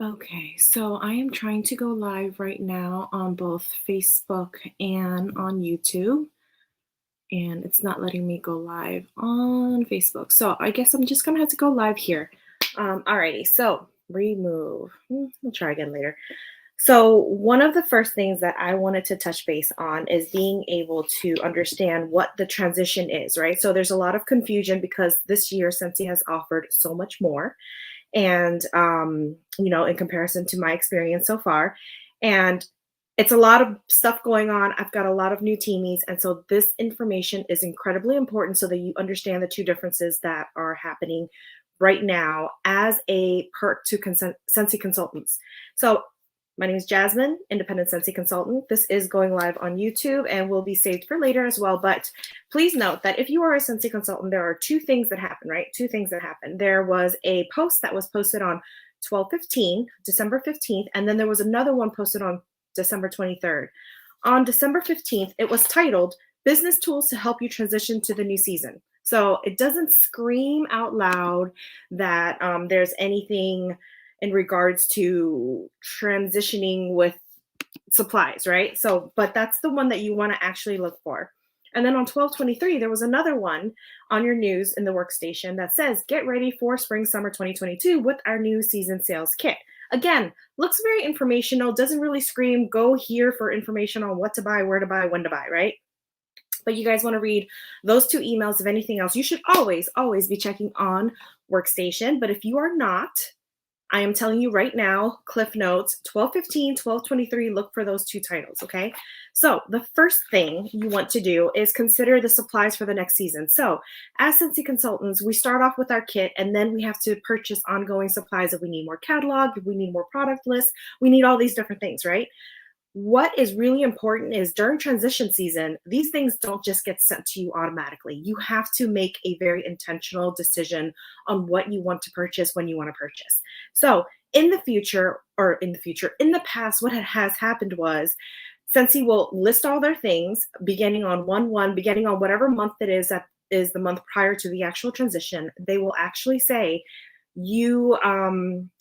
Okay, so I am trying to go live right now on both Facebook and on YouTube, and it's not letting me go live on Facebook. So I guess I'm just gonna have to go live here. Alrighty, so remove. We'll try again later. So one of the first things that I wanted to touch base on is being able to understand what the transition is, right? So there's a lot of confusion because this year Scentsy has offered so much more and in comparison to my experience so far. And it's a lot of stuff going on. I've got a lot of new teamies, and so this information is incredibly important so that you understand the two differences that are happening right now as a perk to Scentsy consultants. So my name is Jasmine, independent Scentsy consultant. This is going live on YouTube and will be saved for later as well. But please note that if you are a Scentsy consultant, there are two things that happen, right? Two things that happen. There was a post that was posted on 12/15, December 15th, and then there was another one posted on December 23rd. On December 15th, it was titled Business Tools to Help You Transition to the New Season. So it doesn't scream out loud that there's anything in regards to transitioning with supplies, right? So, but that's the one that you want to actually look for. And then on 12/23, there was another one on your news in the workstation that says, get ready for spring, summer 2022 with our new season sales kit. Again, looks very informational, doesn't really scream, go here for information on what to buy, where to buy, when to buy, right? But you guys want to read those two emails. If anything else, you should always be checking on workstation. But if you are not, I am telling you right now, Cliff Notes, 12/15, 12/23, look for those two titles, okay? So the first thing you want to do is consider the supplies for the next season. So as Scentsy consultants, we start off with our kit, and then we have to purchase ongoing supplies if we need more catalog, if we need more product lists, we need all these different things, right? What is really important is during transition season, these things don't just get sent to you automatically. You have to make a very intentional decision on what you want to purchase when you want to purchase. So in the in the past, what has happened was Scentsy will list all their things beginning on 1/1, beginning on whatever month it is that is the month prior to the actual transition. They will actually say, you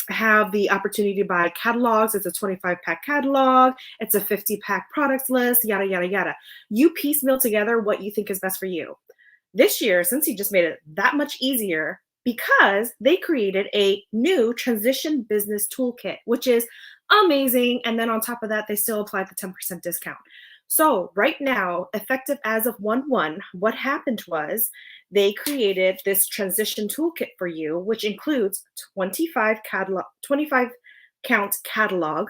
have the opportunity to buy catalogs. It's a 25-pack catalog. It's a 50-pack products list, yada, yada, yada. You piecemeal together what you think is best for you. This year, Scentsy just made it that much easier because they created a new transition business toolkit, which is amazing. And then on top of that, they still applied the 10% discount. So right now, effective as of 1/1, what happened was they created this transition toolkit for you, which includes 25 count catalog.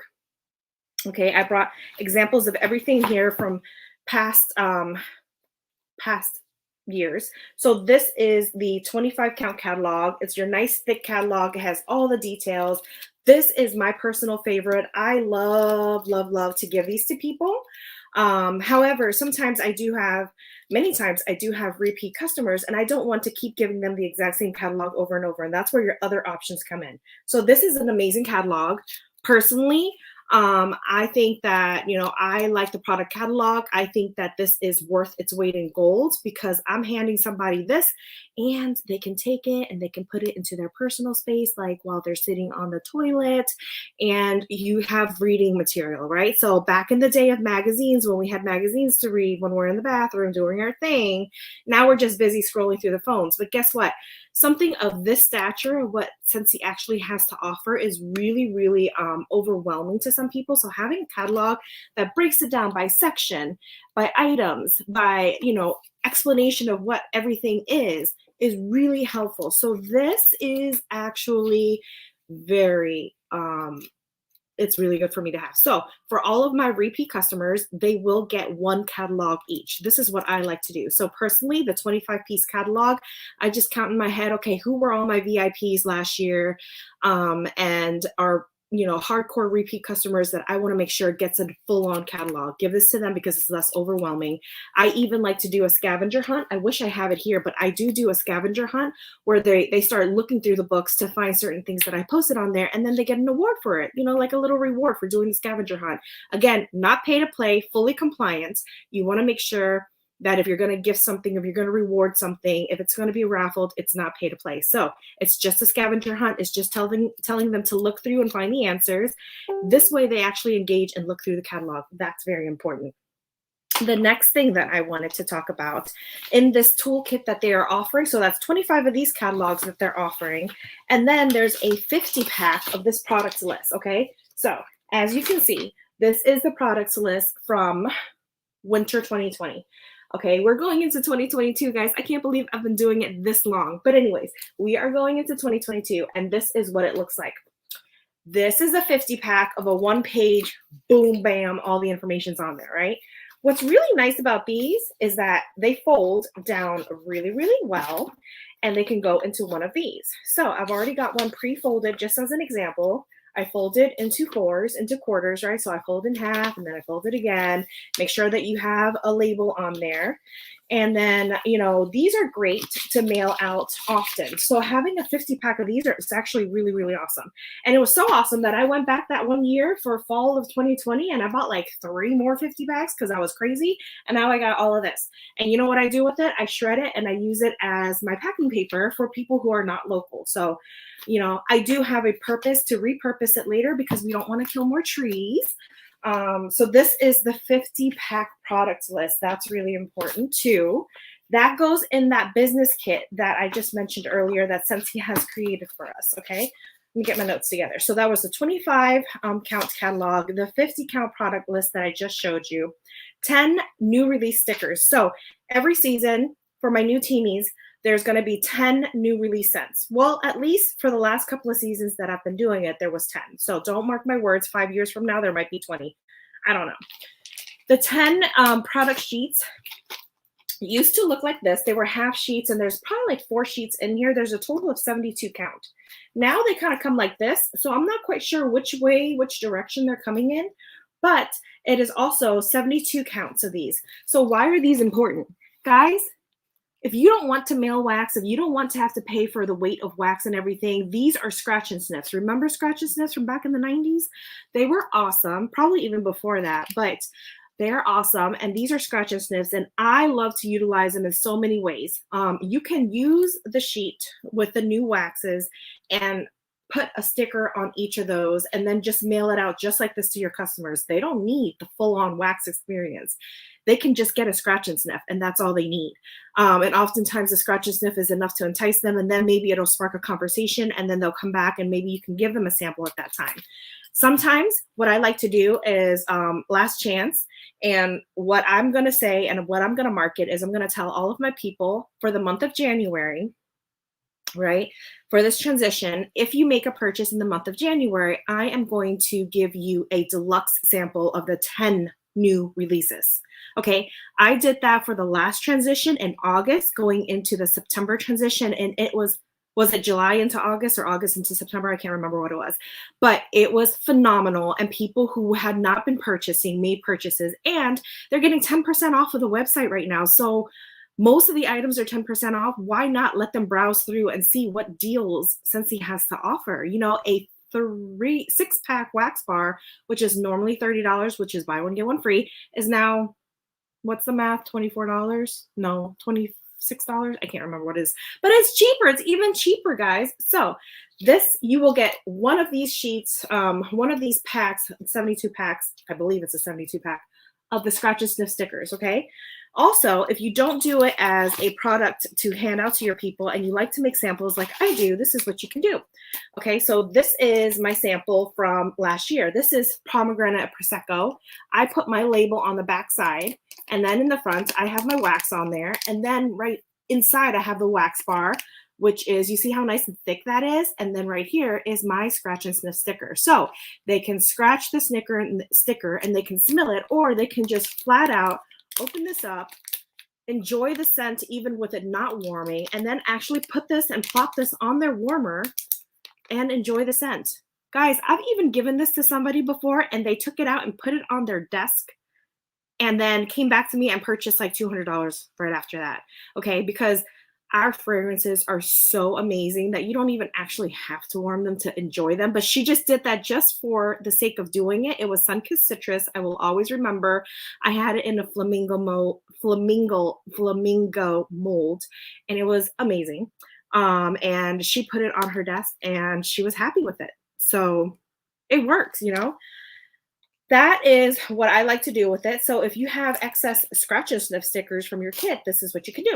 Okay, I brought examples of everything here from past years. So this is the 25 count catalog. It's your nice thick catalog. It has all the details. This is my personal favorite. I love to give these to people. However, many times I do have repeat customers, and I don't want to keep giving them the exact same catalog over and over. And that's where your other options come in. So this is an amazing catalog. Personally, I think that, I like the product catalog. I think that this is worth its weight in gold because I'm handing somebody this and they can take it and they can put it into their personal space, like while they're sitting on the toilet, and you have reading material, right? So back in the day of magazines, when we had magazines to read when we're in the bathroom doing our thing, now we're just busy scrolling through the phones. But guess what? Something of this stature, what Scentsy actually has to offer, is really, really overwhelming to some people. So having a catalog that breaks it down by section, by items, by explanation of what everything is really helpful. So this is actually very it's really good for me to have. So for all of my repeat customers, they will get one catalog each. This is what I like to do. So personally, the 25-piece catalog, I just count in my head, okay, who were all my VIPs last year and are hardcore repeat customers that I want to make sure gets a full-on catalog. Give this to them because it's less overwhelming. I even like to do a scavenger hunt. I wish I have it here, but I do a scavenger hunt where they start looking through the books to find certain things that I posted on there, and then they get an award for it, like a little reward for doing the scavenger hunt. Again, not pay to play, fully compliant. You want to make sure that if you're going to gift something, if you're going to reward something, if it's going to be raffled, it's not pay to play. So it's just a scavenger hunt. It's just telling them to look through and find the answers. This way they actually engage and look through the catalog. That's very important. The next thing that I wanted to talk about in this toolkit that they are offering, so that's 25 of these catalogs that they're offering, and then there's a 50 pack of this products list, okay? So as you can see, this is the products list from winter 2020. Okay, we're going into 2022, guys. I can't believe I've been doing it this long. But anyways, we are going into 2022, and this is what it looks like. This is a 50 pack of a 1-page, boom, bam, all the information's on there, right? What's really nice about these is that they fold down really, really well, and they can go into one of these. So I've already got one pre-folded just as an example. I fold it into quarters, right? So I fold in half and then I fold it again. Make sure that you have a label on there. And then, these are great to mail out often. So having a 50 pack of these is actually really, really awesome. And it was so awesome that I went back that one year for fall of 2020 and I bought like 3 more 50 packs because I was crazy. And now I got all of this. And you know what I do with it? I shred it and I use it as my packing paper for people who are not local. So, I do have a purpose to repurpose it later because we don't want to kill more trees. So this is the 50 pack products list. That's really important too. That goes in that business kit that I just mentioned earlier that Scentsy has created for us. Okay, let me get my notes together. So that was the 25 count catalog, the 50 count product list that I just showed you, 10 new release stickers. So every season for my new teamies, there's going to be 10 new release scents. Well, at least for the last couple of seasons that I've been doing it, there was 10. So don't mark my words. 5 years from now, there might be 20. I don't know. The 10 product sheets used to look like this. They were half sheets, and there's probably like 4 sheets in here. There's a total of 72 count. Now they kind of come like this. So I'm not quite sure which direction they're coming in, but it is also 72 counts of these. So why are these important? Guys, if you don't want to mail wax, if you don't want to have to pay for the weight of wax and everything, these are scratch and sniffs. Remember scratch and sniffs from back in the 90s? They were awesome, probably even before that, but they're awesome. And these are scratch and sniffs, and I love to utilize them in so many ways. You can use the sheet with the new waxes and put a sticker on each of those and then just mail it out just like this to your customers. They don't need the full-on wax experience. They can just get a scratch and sniff, and that's all they need. And oftentimes the scratch and sniff is enough to entice them, and then maybe it'll spark a conversation, and then they'll come back, and maybe you can give them a sample at that time. Sometimes what I like to do is last chance, and what I'm going to say and what I'm going to market is I'm going to tell all of my people for the month of January, right, for this transition, if you make a purchase in the month of January, I am going to give you a deluxe sample of the 10 new releases. Okay, I did that for the last transition in August going into the September transition, and it was it July into August or August into September? I can't remember what it was, but it was phenomenal, and people who had not been purchasing made purchases, and they're getting 10% off of the website right now. So most of the items are 10% off. Why not let them browse through and see what deals Scentsy has to offer? A 6-pack wax bar, which is normally $30, which is buy one, get one free, is now, what's the math? $24? No, $26. I can't remember what it is, but it's cheaper. It's even cheaper, guys. So you will get one of these sheets, one of these packs, 72 packs. I believe it's a 72 pack of the scratch and sniff stickers. Okay. Also, if you don't do it as a product to hand out to your people and you like to make samples like I do, this is what you can do. Okay, so this is my sample from last year. This is pomegranate prosecco. I put my label on the back side, and then in the front I have my wax on there, and then right inside I have the wax bar, which is, you see how nice and thick that is? And then right here is my scratch and sniff sticker. So they can scratch the sticker and they can smell it, or they can just flat out open this up, enjoy the scent even with it not warming, and then actually put this and plop this on their warmer and enjoy the scent. Guys, I've even given this to somebody before, and they took it out and put it on their desk and then came back to me and purchased like $200 right after that. Okay, because our fragrances are so amazing that you don't even actually have to warm them to enjoy them. But she just did that just for the sake of doing it. It was Sun-Kissed Citrus. I will always remember. I had it in a flamingo mold, and it was amazing. And she put it on her desk, and she was happy with it. So it works, you know. That is what I like to do with it. So if you have excess scratch and sniff stickers from your kit, this is what you can do.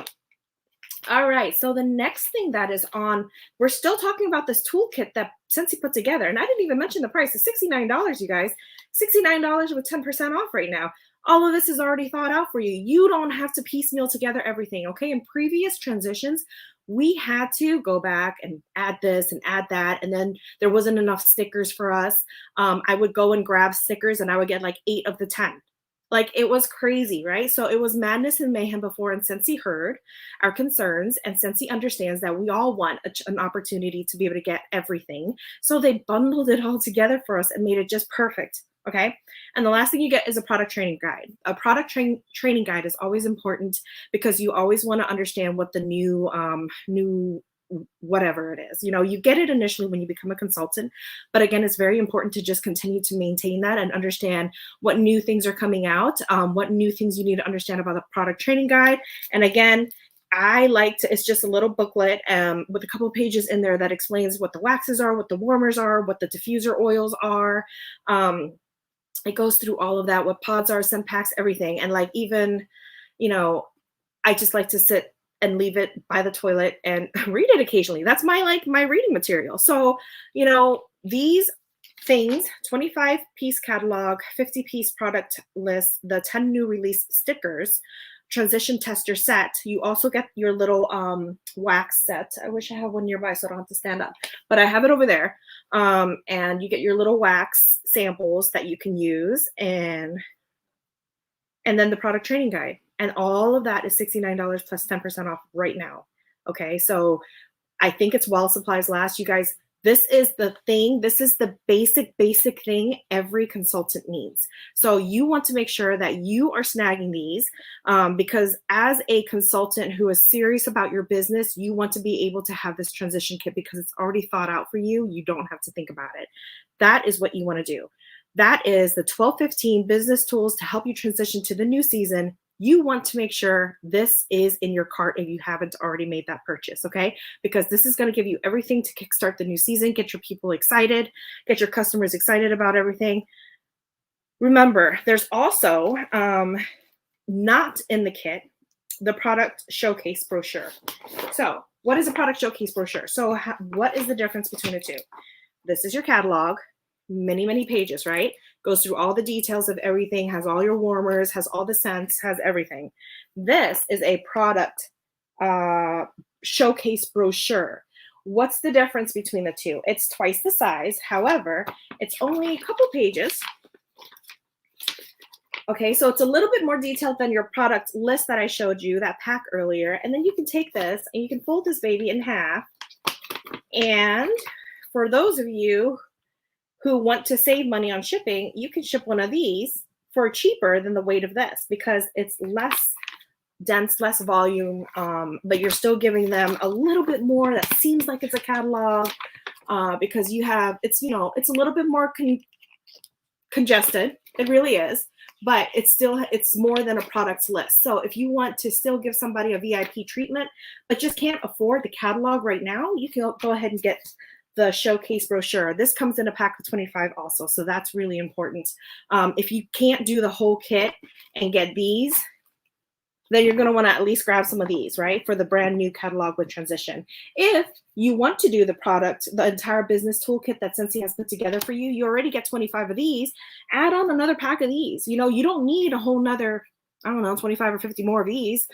All right, so the next thing that is on, we're still talking about this toolkit that Scentsy put together, and I didn't even mention the price. It's $69, you guys. $69 with 10% off right now. All of this is already thought out for you. You don't have to piecemeal together everything, okay? In previous transitions, we had to go back and add this and add that, and then there wasn't enough stickers for us. I would go and grab stickers, and I would get like 8 of the 10. Like, it was crazy, right? So it was madness and mayhem before, and Scentsy heard our concerns, and Scentsy understands that we all want an opportunity to be able to get everything. So they bundled it all together for us and made it just perfect, okay? And the last thing you get is a product training guide. A product training guide is always important because you always want to understand what the new whatever it is. You know, you get it initially when you become a consultant, but again, it's very important to just continue to maintain that and understand what new things are coming out, what new things you need to understand about the product training guide. And again, I like to, it's just a little booklet with a couple of pages in there that explains what the waxes are, what the warmers are, what the diffuser oils are. It goes through all of that, what pods are, scent packs, everything. And like, even, you know, I just like to sit and leave it by the toilet and read it occasionally. That's my reading material. So, you know, these things, 25-piece catalog, 50-piece product list, the 10 new release stickers, transition tester set. You also get your little wax set. I wish I had one nearby so I don't have to stand up, but I have it over there. And you get your little wax samples that you can use, and then the product training guide. And all of that is $69 plus 10% off right now. Okay, so I think it's while supplies last. You guys, this is the thing. This is the basic thing every consultant needs. So you want to make sure that you are snagging these because as a consultant who is serious about your business, you want to be able to have this transition kit because it's already thought out for you. You don't have to think about it. That is what you want to do. That is the 1215 business tools to help you transition to the new season. You want to make sure this is in your cart if you haven't already made that purchase, okay? Because this is going to give you everything to kickstart the new season, get your people excited, get your customers excited about everything. Remember, there's also not in the kit, the product showcase brochure. So what is a product showcase brochure? So what is the difference between the two? This is your catalog. Many pages, right? Goes through all the details of everything, has all your warmers, has all the scents, has everything. This is a product showcase brochure. What's the difference between the two? It's twice the size. However, it's only a couple pages. Okay, so it's a little bit more detailed than your product list that I showed you, that pack earlier. And then you can take this and you can fold this baby in half. And for those of you who want to save money on shipping, you can ship one of these for cheaper than the weight of this because it's less dense, less volume, but you're still giving them a little bit more that seems like it's a catalog because you have, it's, you know, it's a little bit more congested. It really is, but it's more than a products list. So if you want to still give somebody a VIP treatment, but just can't afford the catalog right now, you can go ahead and get the showcase brochure. This comes in a pack of 25 also, so that's really important. If you can't do the whole kit and get these, then you're going to want to at least grab some of these, right, for the brand new catalog with transition. If you want to do the product, the entire business toolkit that Scentsy has put together for you, you already get 25 of these. Add on another pack of these. You know, you don't need a whole nother, I don't know, 25 or 50 more of these.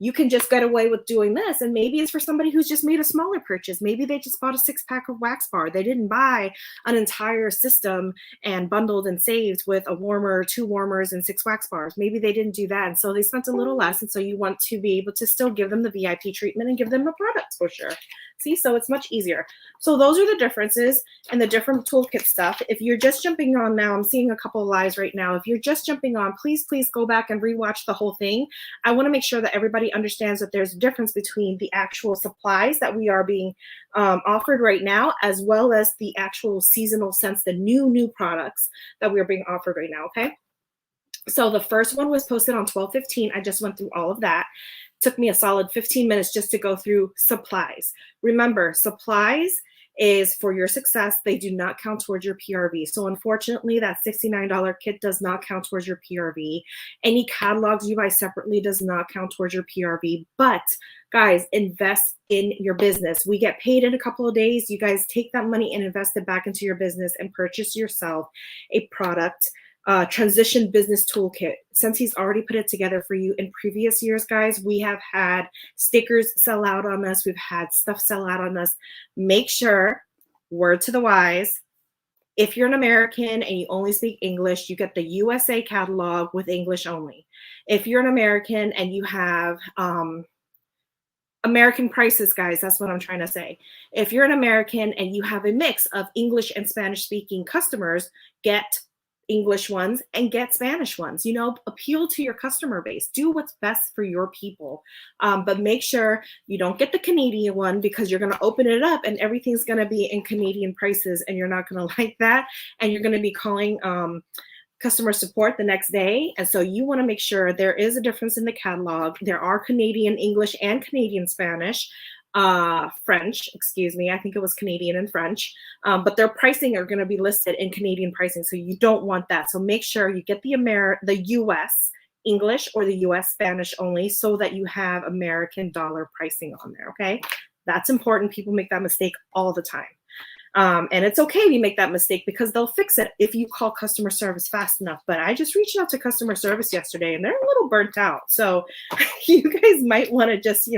You can just get away with doing this. And maybe it's for somebody who's just made a smaller purchase. Maybe they just bought a 6-pack of wax bar. They didn't buy an entire system and bundled and saved with a warmer, 2 warmers, and 6 wax bars. Maybe they didn't do that. And so they spent a little less. And so you want to be able to still give them the VIP treatment and give them a product brochure. See, so it's much easier. So those are the differences and the different toolkit stuff. If you're just jumping on now, I'm seeing a couple of lives right now. If you're just jumping on, please go back and rewatch the whole thing. I want to make sure that everybody everybody understands that there's a difference between the actual supplies that we are being offered right now, as well as the actual seasonal scents, the new products that we are being offered right now, okay? So the first one was posted on 12/15. I just went through all of that. Took me a solid 15 minutes just to go through supplies. Remember, supplies is for your success. They do not count towards your PRV. So unfortunately, that $69 kit does not count towards your PRV. Any catalogs you buy separately does not count towards your PRV. But guys, invest in your business. We get paid in a couple of days. You guys take that money and invest it back into your business and purchase yourself a product. Transition business toolkit. Scentsy's already put it together for you in previous years, guys. We have had stickers sell out on us. We've had stuff sell out on us. Make sure, word to the wise, if you're an American and you only speak English, you get the USA catalog with English only. If you're an American and you have American prices, guys, that's what I'm trying to say. If you're an American and you have a mix of English and Spanish speaking customers, get English ones and get Spanish ones. You know, appeal to your customer base. Do what's best for your people. But make sure you don't get the Canadian one, because you're going to open it up and everything's going to be in Canadian prices and you're not going to like that. And you're going to be calling customer support the next day. And so you want to make sure there is a difference in the catalog. There are Canadian English and Canadian Spanish. French, excuse me. I think it was Canadian and French, but their pricing are going to be listed in Canadian pricing. So you don't want that. So make sure you get the US English or the US Spanish only, so that you have American dollar pricing on there. Okay. That's important. People make that mistake all the time. And it's okay if you make that mistake, because they'll fix it if you call customer service fast enough. But I just reached out to customer service yesterday and they're a little burnt out. So you guys might want to just,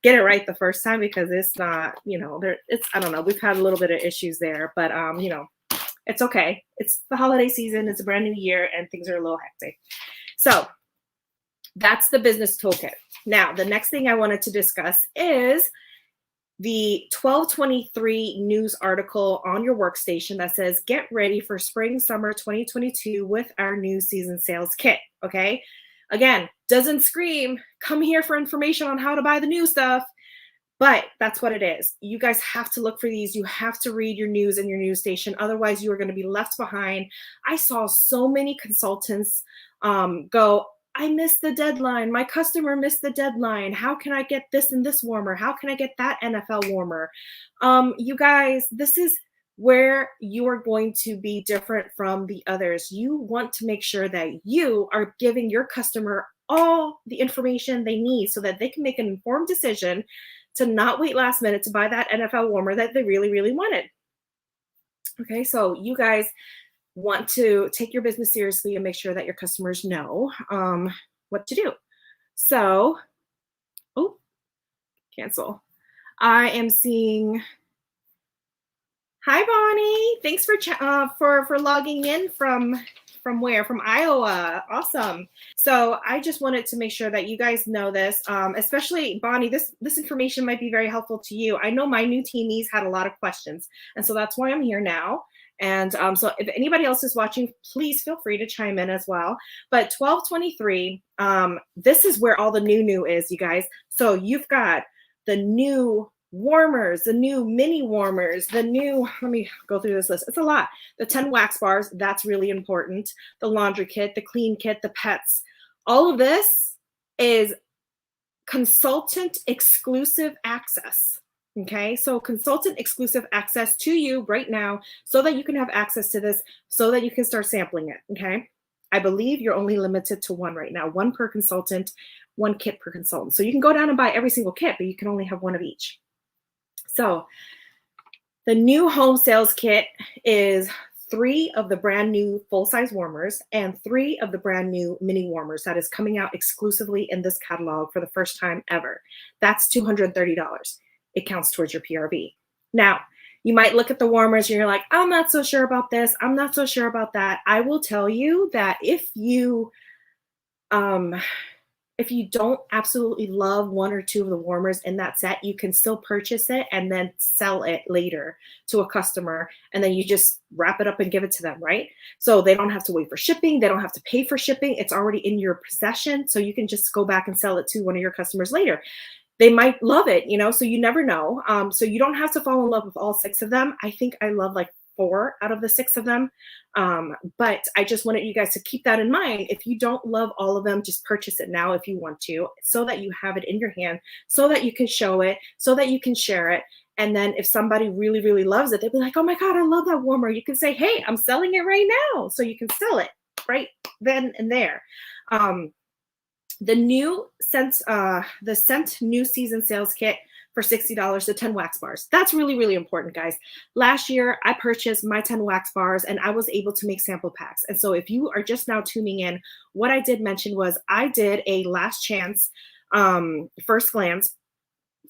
get it right the first time, because it's not, I don't know. We've had a little bit of issues there, but, it's okay. It's the holiday season. It's a brand new year and things are a little hectic. So that's the business toolkit. Now, the next thing I wanted to discuss is the 12/23 news article on your workstation that says, get ready for spring, summer 2022 with our new season sales kit. Okay. Again, doesn't scream, come here for information on how to buy the new stuff, but that's what it is. You guys have to look for these. You have to read your news in your news station. Otherwise, you are going to be left behind. I saw so many consultants go, I missed the deadline. My customer missed the deadline. How can I get this and this warmer? How can I get that NFL warmer? You guys, this is where you are going to be different from the others. You want to make sure that you are giving your customer all the information they need so that they can make an informed decision to not wait last minute to buy that NFL warmer that they really, really wanted. Okay, so you guys want to take your business seriously and make sure that your customers know what to do. So, cancel. I am seeing. Hi, Bonnie. Thanks for logging in from where? From Iowa. Awesome. So I just wanted to make sure that you guys know this, especially Bonnie. This information might be very helpful to you. I know my new teamies had a lot of questions, and so that's why I'm here now. And so if anybody else is watching, please feel free to chime in as well. But 12/23, this is where all the new is, you guys. So you've got the new warmers, the new mini warmers, let me go through this list. It's a lot. The 10 wax bars, that's really important. The laundry kit, the clean kit, the pets. All of this is consultant exclusive access. Okay, so consultant exclusive access to you right now so that you can have access to this, so that you can start sampling it. Okay, I believe you're only limited to one right now, one per consultant, one kit per consultant. So you can go down and buy every single kit, but you can only have one of each. So the new home sales kit is 3 of the brand new full-size warmers and 3 of the brand new mini warmers that is coming out exclusively in this catalog for the first time ever. That's $230. It counts towards your PRV. Now, you might look at the warmers and you're like, I'm not so sure about this. I'm not so sure about that. I will tell you that if you if you don't absolutely love one or two of the warmers in that set, you can still purchase it and then sell it later to a customer. And then you just wrap it up and give it to them, right? So they don't have to wait for shipping. They don't have to pay for shipping. It's already in your possession. So you can just go back and sell it to one of your customers later. They might love it, so you never know. So you don't have to fall in love with all 6 of them. I think I love like 4 out of the 6 of them. But I just wanted you guys to keep that in mind. If you don't love all of them, just purchase it now if you want to, so that you have it in your hand, so that you can show it, so that you can share it. And then if somebody really, really loves it, they'll be like, oh my God, I love that warmer. You can say, hey, I'm selling it right now. So you can sell it right then and there. The new the Scent New Season Sales Kit for $60, the 10 wax bars. That's really, really important, guys. Last year, I purchased my 10 wax bars and I was able to make sample packs. And so if you are just now tuning in, what I did mention was I did a last chance first glance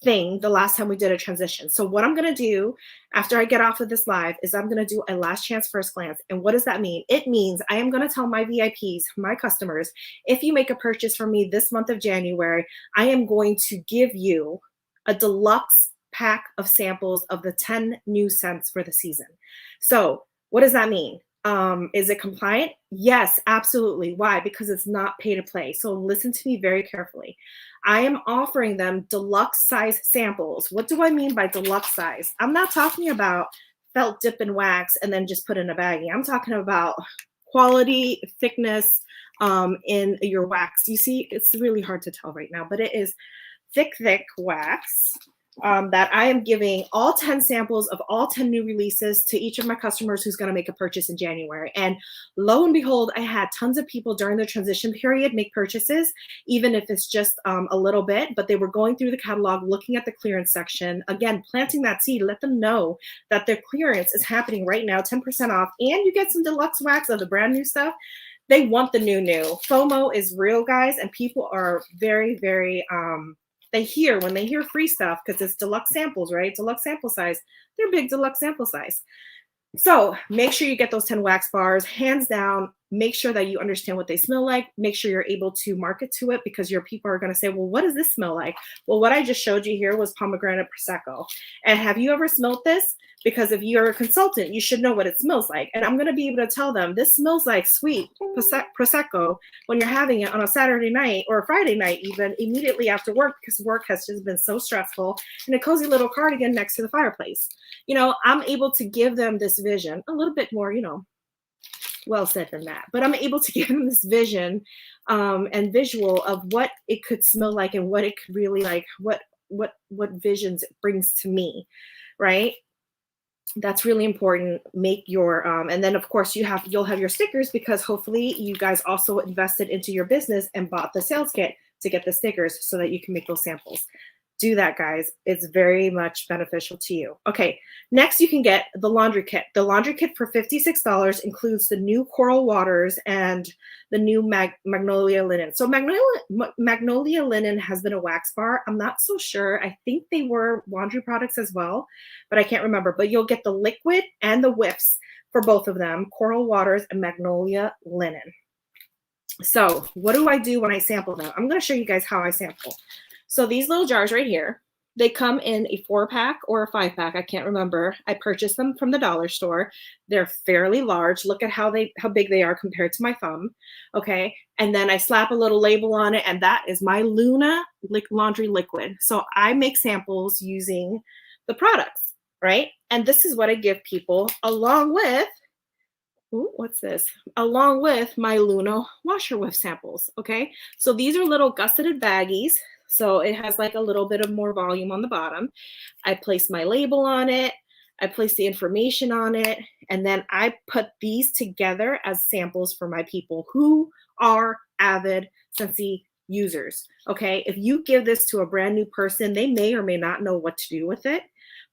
thing the last time we did a transition. So what I'm going to do after I get off of this live is I'm going to do a last chance first glance. And what does that mean? It means I am going to tell my VIPs, my customers, if you make a purchase from me this month of January, I am going to give you a deluxe pack of samples of the 10 new scents for the season. So what does that mean? Is it compliant? Yes, absolutely. Why? Because it's not pay to play. So listen to me very carefully. I am offering them deluxe size samples. What do I mean by deluxe size? I'm not talking about felt dip and wax and then just put in a baggie. I'm talking about quality, thickness in your wax. You see, it's really hard to tell right now, but it is thick wax that I am giving all 10 samples of all 10 new releases to each of my customers who's going to make a purchase in January. And lo and behold, I had tons of people during the transition period make purchases, even if it's just a little bit, but they were going through the catalog, looking at the clearance section, again, planting that seed, let them know that their clearance is happening right now, 10% off, and you get some deluxe wax of the brand new stuff. They want the new. FOMO is real, guys, and people are very, very, when they hear free stuff, because it's deluxe samples, right? Deluxe sample size. They're big deluxe sample size. So make sure you get those 10 wax bars, hands down. Make sure that you understand what they smell like. Make sure you're able to market to it, because your people are going to say, well, what does this smell like? Well, what I just showed you here was pomegranate Prosecco. And have you ever smelled this? Because if you're a consultant, you should know what it smells like. And I'm going to be able to tell them this smells like sweet Prosecco when you're having it on a Saturday night or a Friday night, even immediately after work, because work has just been so stressful, in a cozy little cardigan next to the fireplace. I'm able to give them this vision, a little bit more, well said than that, but I'm able to give them this vision and visual of what it could smell like and what it could really like, what visions it brings to me, right? That's really important. Make your and then of course you'll have your stickers, because hopefully you guys also invested into your business and bought the sales kit to get the stickers so that you can make those samples. Do that, guys. It's very much beneficial to you. Okay, next you can get the laundry kit. The laundry kit for $56 includes the new Coral Waters and the new Magnolia Linen. So Magnolia Linen has been a wax bar. I'm not so sure. I think they were laundry products as well, but I can't remember. But you'll get the liquid and the whiffs for both of them, Coral Waters and Magnolia Linen. So what do I do when I sample them? I'm going to show you guys how I sample. So these little jars right here, they come in a 4-pack or a 5-pack. I can't remember. I purchased them from the dollar store. They're fairly large. Look at how big they are compared to my thumb. Okay. And then I slap a little label on it, and that is my Luna laundry liquid. So I make samples using the products, right? And this is what I give people along with, what's this? Along with my Luna washer whiff samples. Okay. So these are little gusseted baggies. So it has like a little bit of more volume on the bottom. I place my label on it. I place the information on it. And then I put these together as samples for my people who are avid Scentsy users. Okay. If you give this to a brand new person, they may or may not know what to do with it.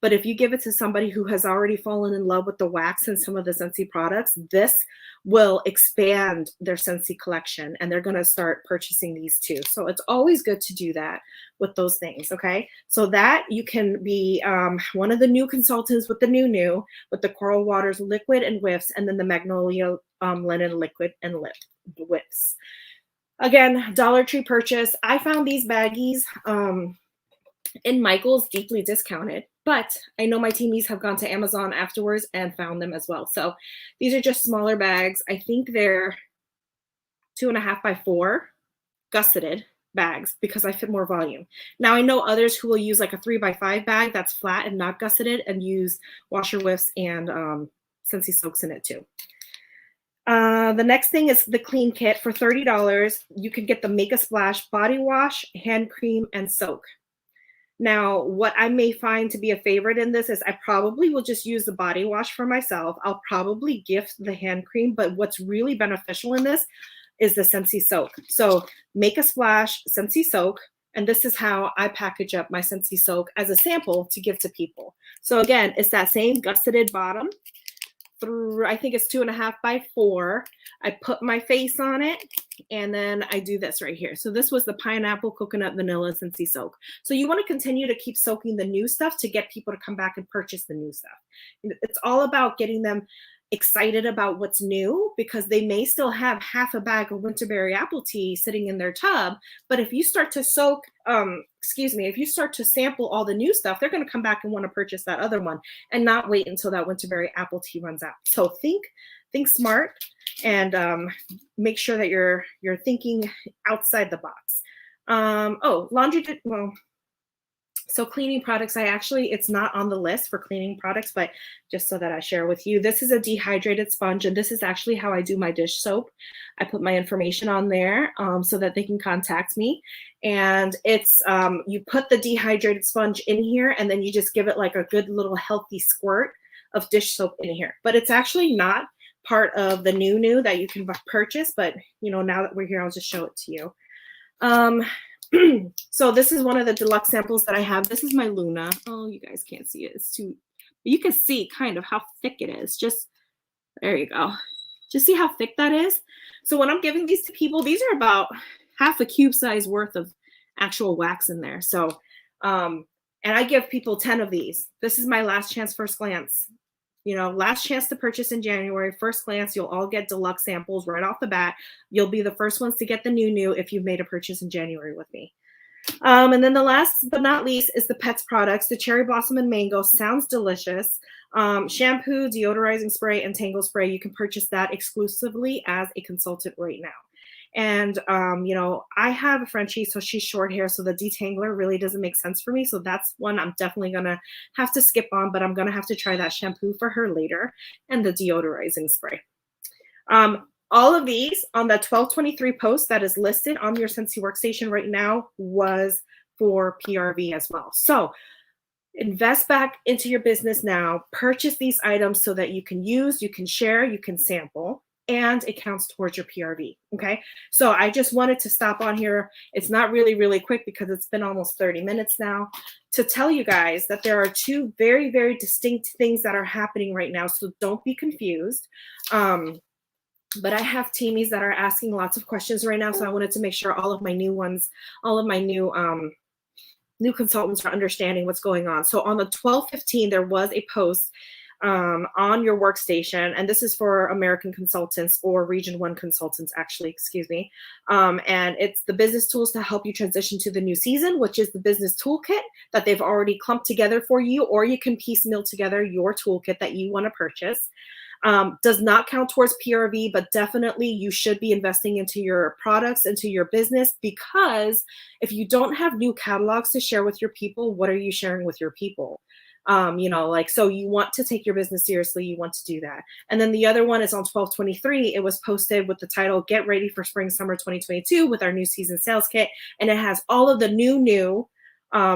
But if you give it to somebody who has already fallen in love with the wax and some of the Scentsy products, this will expand their Scentsy collection, and they're going to start purchasing these too. So it's always good to do that with those things, okay? So that you can be one of the new consultants with the new, with the Coral Waters liquid and whiffs, and then the Magnolia Linen liquid and whiffs. Again, Dollar Tree purchase. I found these baggies in Michael's deeply discounted, but I know my teamies have gone to Amazon afterwards and found them as well. So these are just smaller bags. I think they're 2.5 by 4 gusseted bags because I fit more volume. Now I know others who will use like a 3 by 5 bag that's flat and not gusseted and use washer whiffs and Scentsy soaks in it too. The next thing is the clean kit for $30. You can get the Make a Splash body wash, hand cream, and soak. Now, what I may find to be a favorite in this is I probably will just use the body wash for myself. I'll probably gift the hand cream, but what's really beneficial in this is the Scentsy soak. So Make a Splash, Scentsy soak, and this is how I package up my Scentsy soak as a sample to give to people. So again, it's that same gusseted bottom. Through, I think it's 2.5 by 4. I put my face on it, and then I do this right here. So this was the pineapple, coconut, vanilla Scentsy soak. So you want to continue to keep soaking the new stuff to get people to come back and purchase the new stuff. It's all about getting them excited about what's new because they may still have half a bag of winterberry apple tea sitting in their tub. But if you start to soak, if you start to sample all the new stuff, they're going to come back and want to purchase that other one and not wait until that winterberry apple tea runs out. So think smart and make sure that you're thinking outside the box. So cleaning products, it's not on the list for cleaning products, but just so that I share with you, this is a dehydrated sponge, and this is actually how I do my dish soap. I put my information on there so that they can contact me. And it's, you put the dehydrated sponge in here, and then you just give it like a good little healthy squirt of dish soap in here. But it's actually not part of the new that you can purchase, but now that we're here, I'll just show it to you. So this is one of the deluxe samples that I have. This is my Luna. Oh, you guys can't see it. It's too, you can see kind of how thick it is. Just, there you go. Just see how thick that is. So when I'm giving these to people, these are about half a cube size worth of actual wax in there. So, and I give people 10 of these. This is my last chance, first glance. Last chance to purchase in January. First glance, you'll all get deluxe samples right off the bat. You'll be the first ones to get the new if you've made a purchase in January with me. And then the last but not least is the Pets products. The Cherry Blossom and Mango sounds delicious. Shampoo, deodorizing spray, and Tangle spray. You can purchase that exclusively as a consultant right now. And, I have a Frenchie, so she's short hair, so the detangler really doesn't make sense for me. So that's one I'm definitely going to have to skip on, but I'm going to have to try that shampoo for her later, and the deodorizing spray. All of these on the 1223 post that is listed on your Scentsy workstation right now was for PRV as well. So invest back into your business now, purchase these items so that you can use, you can share, you can sample, and it counts towards your PRV, okay? So I just wanted to stop on here. It's not really quick because it's been almost 30 minutes now to tell you guys that there are two very, very distinct things that are happening right now, so don't be confused. But I have teamies that are asking lots of questions right now, so I wanted to make sure all of my new ones, all of my new consultants are understanding what's going on. So on the 12/15, there was a post on your workstation, and this is for American consultants or Region 1 consultants, actually, excuse me. And it's the business tools to help you transition to the new season, which is the business toolkit that they've already clumped together for you, or you can piecemeal together your toolkit that you want to purchase. Does not count towards PRV, but definitely you should be investing into your products, into your business, because if you don't have new catalogs to share with your people, what are you sharing with your people? So you want to take your business seriously, you want to do that. And then the other one is on 12/23. It was posted with the title, Get Ready for Spring Summer 2022 with our new season sales kit. And it has all of the new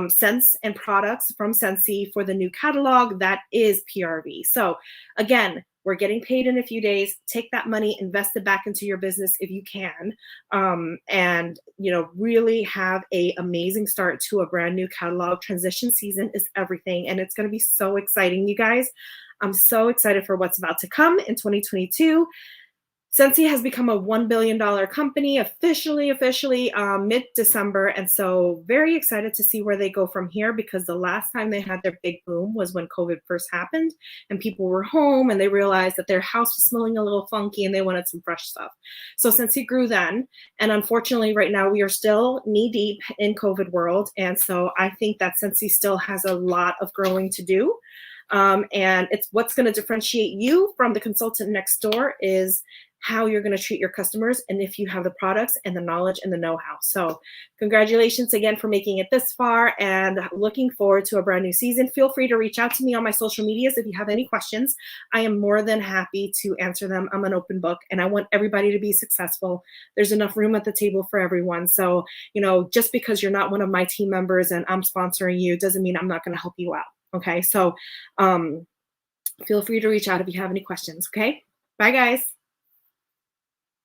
scents and products from Scentsy for the new catalog that is PRV. So again, we're getting paid in a few days. Take that money, invest it back into your business if you can, and really have a amazing start to a brand new catalog. Transition season is everything, and it's going to be so exciting, you guys. I'm so excited for what's about to come in 2022. Scentsy has become a $1 billion company officially, mid-December. And so very excited to see where they go from here, because the last time they had their big boom was when COVID first happened and people were home and they realized that their house was smelling a little funky and they wanted some fresh stuff. So Scentsy grew then. And unfortunately, right now we are still knee deep in COVID world. And so I think that Scentsy still has a lot of growing to do. And it's what's going to differentiate you from the consultant next door is how you're going to treat your customers, and if you have the products and the knowledge and the know-how. So congratulations again for making it this far, and looking forward to a brand new season. Feel free to reach out to me on my social medias if you have any questions. I am more than happy to answer them. I'm an open book, and I want everybody to be successful. There's enough room at the table for everyone. So, just because you're not one of my team members and I'm sponsoring you doesn't mean I'm not going to help you out. Okay, so feel free to reach out if you have any questions. Okay, bye guys.